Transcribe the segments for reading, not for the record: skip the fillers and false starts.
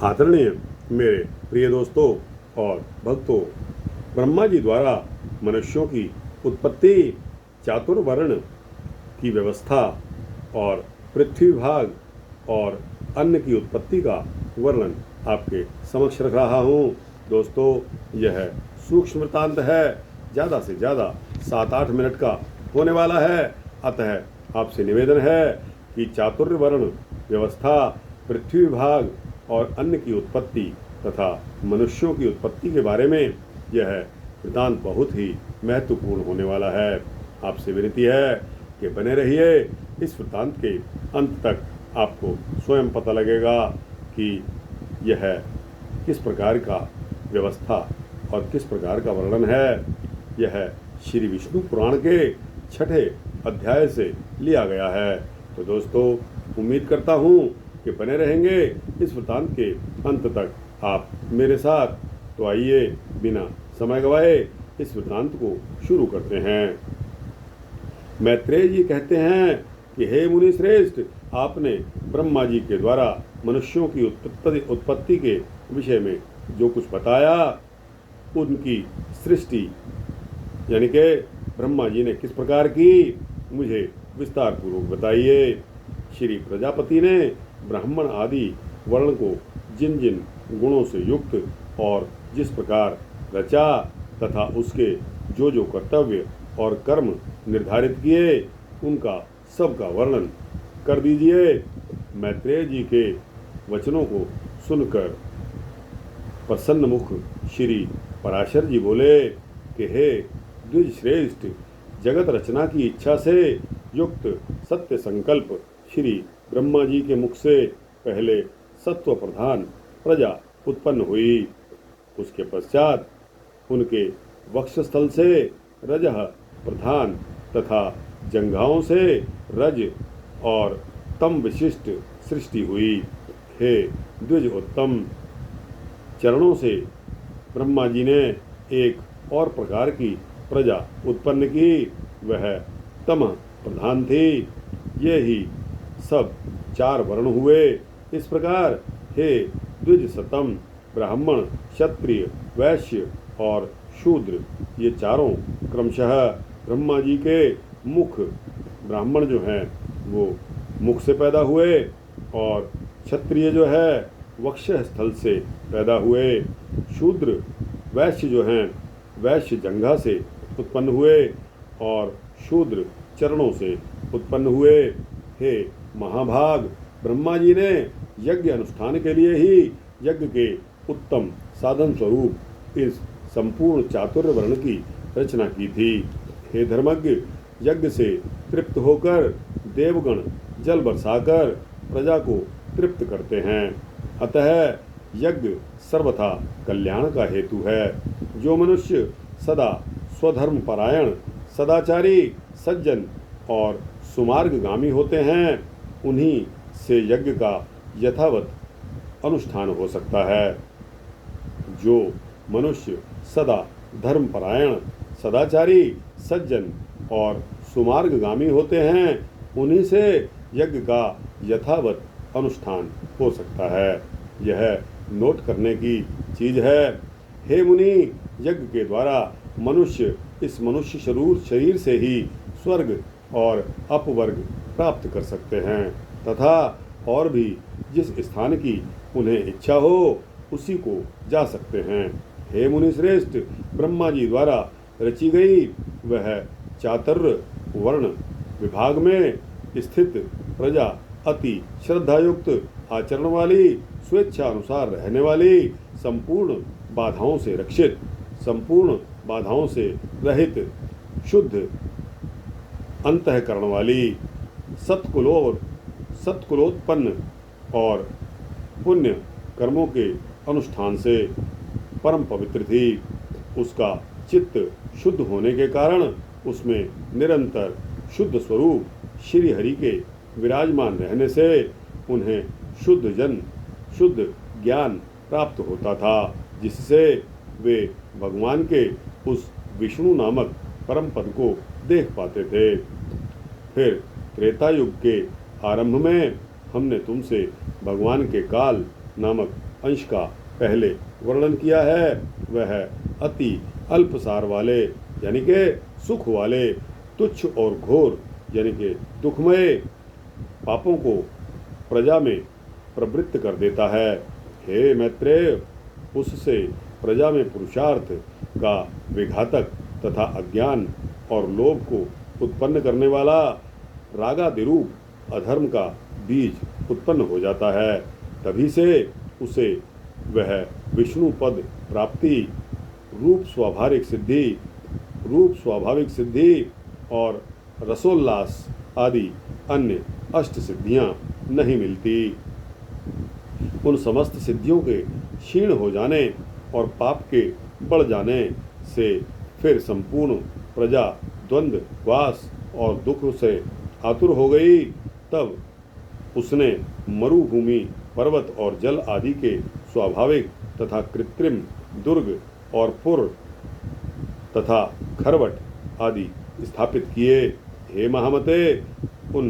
आदरणीय मेरे प्रिय दोस्तों और भक्तों, ब्रह्मा जी द्वारा मनुष्यों की उत्पत्ति, चातुर्वर्ण की व्यवस्था और पृथ्वी भाग और अन्न की उत्पत्ति का वर्णन आपके समक्ष रख रहा हूँ। दोस्तों, यह सूक्ष्म वृत्तांत है, ज़्यादा से ज़्यादा 7-8 मिनट का होने वाला है। अतः आपसे निवेदन है कि चातुर्वर्ण व्यवस्था, पृथ्वी भाग और अन्न की उत्पत्ति तथा मनुष्यों की उत्पत्ति के बारे में यह वृत्तांत बहुत ही महत्वपूर्ण होने वाला है। आपसे विनती है कि बने रहिए। इस वृत्तांत के अंत तक आपको स्वयं पता लगेगा कि यह किस प्रकार का व्यवस्था और किस प्रकार का वर्णन है। यह श्री विष्णु पुराण के 6ठे अध्याय से लिया गया है। तो दोस्तों, उम्मीद करता हूँ कि बने रहेंगे इस वृत्तांत के अंत तक आप मेरे साथ। तो आइए बिना समय गवाए इस वृत्तांत को शुरू करते हैं। मैत्रेय जी कहते हैं कि हे मुनि श्रेष्ठ, आपने ब्रह्मा जी के द्वारा मनुष्यों की उत्पत्ति के विषय में जो कुछ बताया, उनकी सृष्टि यानी कि ब्रह्मा जी ने किस प्रकार की, मुझे विस्तार पूर्वक बताइए। श्री प्रजापति ने ब्राह्मण आदि वर्ण को जिन जिन गुणों से युक्त और जिस प्रकार रचा तथा उसके जो जो कर्तव्य और कर्म निर्धारित किए, उनका सबका वर्णन कर दीजिए। मैत्रेय जी के वचनों को सुनकर प्रसन्न मुख श्री पराशर जी बोले कि हे द्विज श्रेष्ठ, जगत रचना की इच्छा से युक्त सत्य संकल्प श्री ब्रह्मा जी के मुख से पहले सत्व प्रधान प्रजा उत्पन्न हुई। उसके पश्चात उनके वक्षस्थल से रजः प्रधान तथा जंघाओं से रज और तम विशिष्ट सृष्टि हुई। हे द्विज उत्तम, चरणों से ब्रह्मा जी ने एक और प्रकार की प्रजा उत्पन्न की, वह तम प्रधान थी। ये ही सब 4 वर्ण हुए। इस प्रकार हे द्विज सतम, ब्राह्मण, क्षत्रिय, वैश्य और शूद्र, ये चारों क्रमशः ब्रह्मा जी के मुख, ब्राह्मण जो हैं वो मुख से पैदा हुए और क्षत्रिय जो है वक्षस्थल स्थल से पैदा हुए, शूद्र वैश्य जो हैं वैश्य जंघा से उत्पन्न हुए और शूद्र चरणों से उत्पन्न हुए। हे महाभाग, ब्रह्मा जी ने यज्ञ अनुष्ठान के लिए ही यज्ञ के उत्तम साधन स्वरूप इस संपूर्ण चातुर्य वर्ण की रचना की थी। हे धर्मज्ञ, यज्ञ से तृप्त होकर देवगण जल बरसाकर प्रजा को तृप्त करते हैं। अतः यज्ञ सर्वथा कल्याण का हेतु है। जो मनुष्य सदा स्वधर्म परायण, सदाचारी, सज्जन और सुमार्गगामी होते हैं, उन्हीं से यज्ञ का यथावत अनुष्ठान हो सकता है। जो मनुष्य सदा धर्मपरायण, सदाचारी, सज्जन और सुमार्गगामी होते हैं, उन्हीं से यज्ञ का यथावत अनुष्ठान हो सकता है। यह नोट करने की चीज है। हे मुनि, यज्ञ के द्वारा मनुष्य इस मनुष्य शरीर से ही स्वर्ग और अपवर्ग प्राप्त कर सकते हैं तथा और भी जिस स्थान की उन्हें इच्छा हो उसी को जा सकते हैं। हे मुनि श्रेष्ठ, ब्रह्मा जी द्वारा रची गई वह चातुर्य वर्ण विभाग में स्थित प्रजा अति श्रद्धायुक्त आचरण वाली, स्वेच्छा अनुसार रहने वाली, संपूर्ण बाधाओं से रक्षित, संपूर्ण बाधाओं से रहित, शुद्ध अंतःकरण वाली, सत्कुलोत्पन्न और पुण्य कर्मों के अनुष्ठान से परम पवित्र थी। उसका चित्त शुद्ध होने के कारण उसमें निरंतर शुद्ध स्वरूप श्री हरि के विराजमान रहने से उन्हें शुद्ध जन, शुद्ध ज्ञान प्राप्त होता था, जिससे वे भगवान के उस विष्णु नामक परम पद को देख पाते थे। फिर त्रेता युग के आरंभ में हमने तुमसे भगवान के काल नामक अंश का पहले वर्णन किया है वह अति अल्प सार वाले यानी कि सुख वाले, तुच्छ और घोर यानी कि दुखमय पापों को प्रजा में प्रवृत्त कर देता है। हे मैत्रेय, उससे प्रजा में पुरुषार्थ का विघातक तथा अज्ञान और लोभ को उत्पन्न करने वाला रागादिरूप अधर्म का बीज उत्पन्न हो जाता है। तभी से उसे वह विष्णु पद प्राप्ति, रूप स्वाभाविक सिद्धि और रसोल्लास आदि अन्य अष्ट सिद्धियां नहीं मिलती। उन समस्त सिद्धियों के क्षीण हो जाने और पाप के बढ़ जाने से फिर संपूर्ण प्रजा द्वंद्व, वास और दुख से आतुर हो गई। तब उसने मरुभूमि, पर्वत और जल आदि के स्वाभाविक तथा कृत्रिम दुर्ग और पुर तथा खरवट आदि स्थापित किए। हे महामते, उन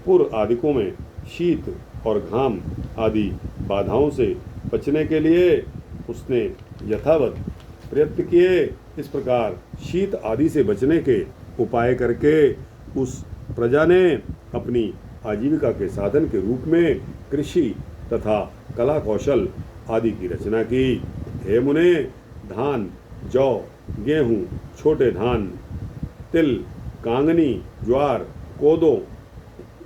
पुर आदिकों में शीत और घाम आदि बाधाओं से बचने के लिए उसने यथावत प्रयत्न किए। इस प्रकार शीत आदि से बचने के उपाय करके उस प्रजा ने अपनी आजीविका के साधन के रूप में कृषि तथा कला कौशल आदि की रचना की। हे मुने, धान, जौ, गेहूँ, छोटे धान, तिल, कांगनी, ज्वार, कोदो,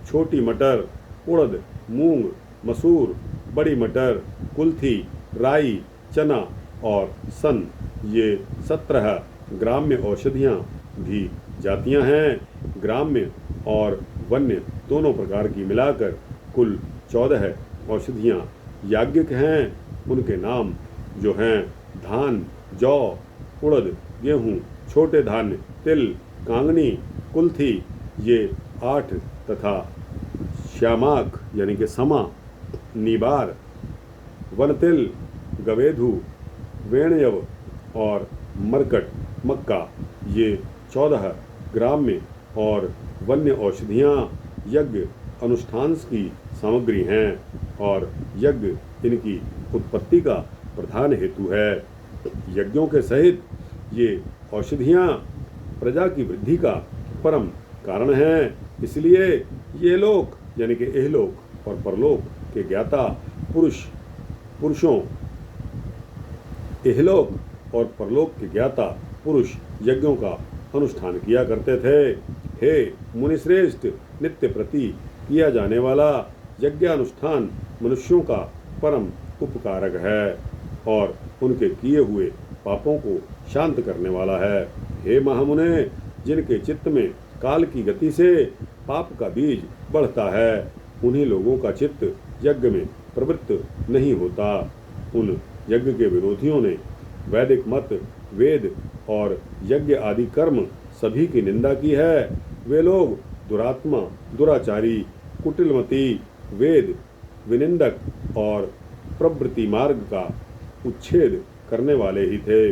छोटी मटर, उड़द, मूंग, मसूर, बड़ी मटर, कुल्थी, राई, चना और सन, ये 17 ग्राम्य औषधियाँ भी जातियाँ हैं। ग्राम्य और वन्य दोनों प्रकार की मिलाकर कुल 14 औषधियाँ याज्ञिक हैं। उनके नाम जो हैं धान, जौ, उड़द, गेहूँ, छोटे धान्य, तिल, कांगनी, कुल्थी, ये 8 तथा श्यामाक यानी कि समा, नीबार, वनतिल, गवेधु, वेणयव और मरकट, मक्का, ये 14 ग्राम्य और वन्य औषधियाँ यज्ञ अनुष्ठान की सामग्री हैं और यज्ञ इनकी उत्पत्ति का प्रधान हेतु है। यज्ञों के सहित ये औषधियाँ प्रजा की वृद्धि का परम कारण हैं। इसलिए ये लोक यानी कि इहलोक और परलोक के ज्ञाता पुरुषों, इहलोक और परलोक के ज्ञाता पुरुष यज्ञों का अनुष्ठान किया करते थे। हे मुनिश्रेष्ठ, नित्य प्रति किया जाने वाला यज्ञानुष्ठान मनुष्यों का परम उपकारक है और उनके किए हुए पापों को शांत करने वाला है। हे महामुने, जिनके चित्त में काल की गति से पाप का बीज बढ़ता है, उन्हीं लोगों का चित्त यज्ञ में प्रवृत्त नहीं होता। उन यज्ञ के विरोधियों ने वैदिक मत, वेद और यज्ञ आदि कर्म सभी की निंदा की है। वे लोग दुरात्मा, दुराचारी, कुटिलमती, वेद विनिंदक और प्रवृत्ति मार्ग का उच्छेद करने वाले ही थे।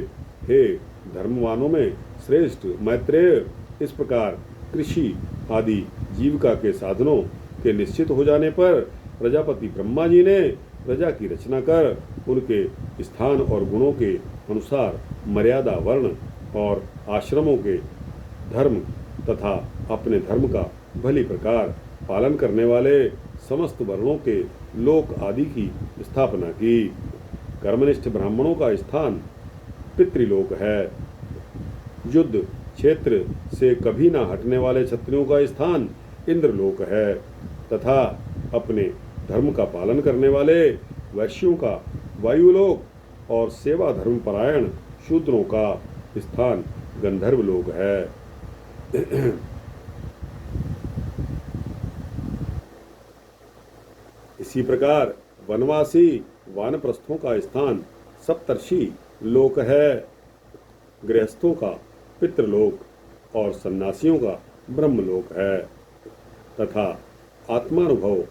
हे धर्मवानों में श्रेष्ठ मैत्रेय, इस प्रकार कृषि आदि जीविका के साधनों के निश्चित हो जाने पर प्रजापति ब्रह्मा जी ने प्रजा की रचना कर उनके स्थान और गुणों के अनुसार मर्यादा, वर्ण और आश्रमों के धर्म तथा अपने धर्म का भली प्रकार पालन करने वाले समस्त वर्णों के लोक आदि की स्थापना की। कर्मनिष्ठ ब्राह्मणों का स्थान पितृलोक है। युद्ध क्षेत्र से कभी ना हटने वाले क्षत्रियों का स्थान इंद्रलोक है तथा अपने धर्म का पालन करने वाले वैश्यों का वायुलोक और सेवा धर्म परायण शूद्रों का स्थान गंधर्वलोक है। इसी प्रकार वनवासी वानप्रस्थों का स्थान सप्तर्षि लोक है। गृहस्थों का पितृलोक और सन्यासियों का ब्रह्मलोक है तथा आत्मानुभव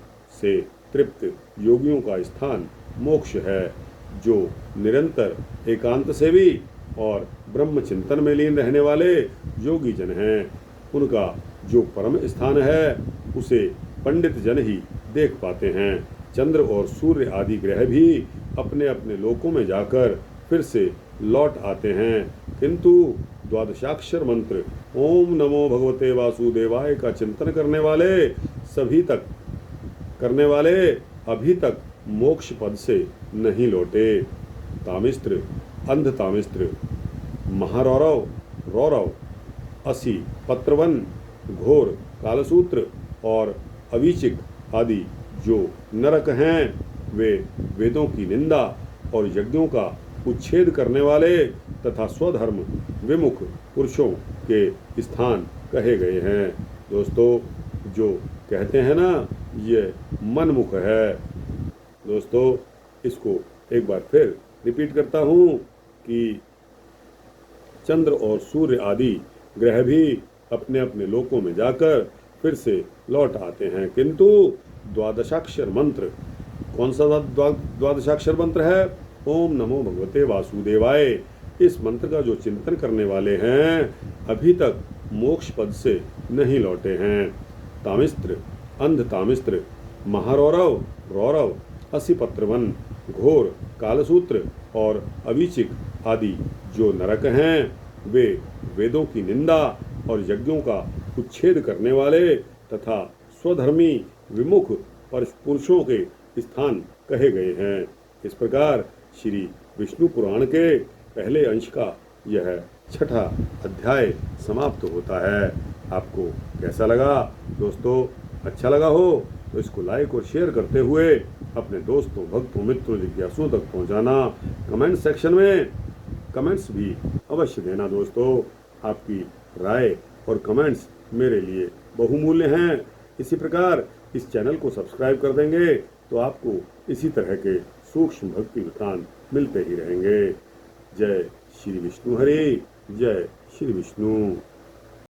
से तृप्त योगियों का स्थान मोक्ष है। जो निरंतर एकांत सेवी और ब्रह्म चिंतन में लीन रहने वाले योगी जन हैं, उनका जो परम स्थान है उसे पंडित जन ही देख पाते हैं। चंद्र और सूर्य आदि ग्रह भी अपने अपने लोकों में जाकर फिर से लौट आते हैं, किंतु द्वादशाक्षर मंत्र ओम नमो भगवते वासुदेवाय का चिंतन करने वाले अभी तक मोक्ष पद से नहीं लौटे। तामिस्त्र, अंध तामिस्त्र, महारौरव, रौरव, असी, पत्रवन, घोर, कालसूत्र और अवीचिक आदि जो नरक हैं, वे वेदों की निंदा और यज्ञों का उच्छेद करने वाले तथा स्वधर्म विमुख पुरुषों के स्थान कहे गए हैं। दोस्तों, जो कहते हैं ना, ये मनमुख है। दोस्तों, इसको एक बार फिर रिपीट करता हूँ कि चंद्र और सूर्य आदि ग्रह भी अपने अपने लोकों में जाकर फिर से लौट आते हैं, किंतु द्वादशाक्षर मंत्र, कौन सा द्वादशाक्षर मंत्र है? ओम नमो भगवते वासुदेवाय। इस मंत्र का जो चिंतन करने वाले हैं अभी तक मोक्ष पद से नहीं लौटे हैं। तामिस्त्र, अंध तामिस्त्र, महारौरव, रौरव, असिपत्रवन, घोर, कालसूत्र और अवीचिक आदि जो नरक हैं, वे वेदों की निंदा और यज्ञों का उच्छेद करने वाले तथा स्वधर्मी विमुख पुरुषों के स्थान कहे गए हैं। इस प्रकार श्री विष्णु पुराण के पहले अंश का यह छठा अध्याय समाप्त होता है। आपको कैसा लगा? दोस्तों, अच्छा लगा हो तो इसको लाइक और शेयर करते हुए अपने दोस्तों, भक्तों, मित्रों, जिज्ञासुओं तक पहुंचाना। कमेंट सेक्शन में कमेंट्स भी अवश्य देना। दोस्तों, आपकी राय और कमेंट्स मेरे लिए बहुमूल्य हैं। इसी प्रकार इस चैनल को सब्सक्राइब कर देंगे तो आपको इसी तरह के सूक्ष्म भक्ति वृत्तांत मिलते ही रहेंगे। जय श्री विष्णु हरि, जय श्री विष्णु।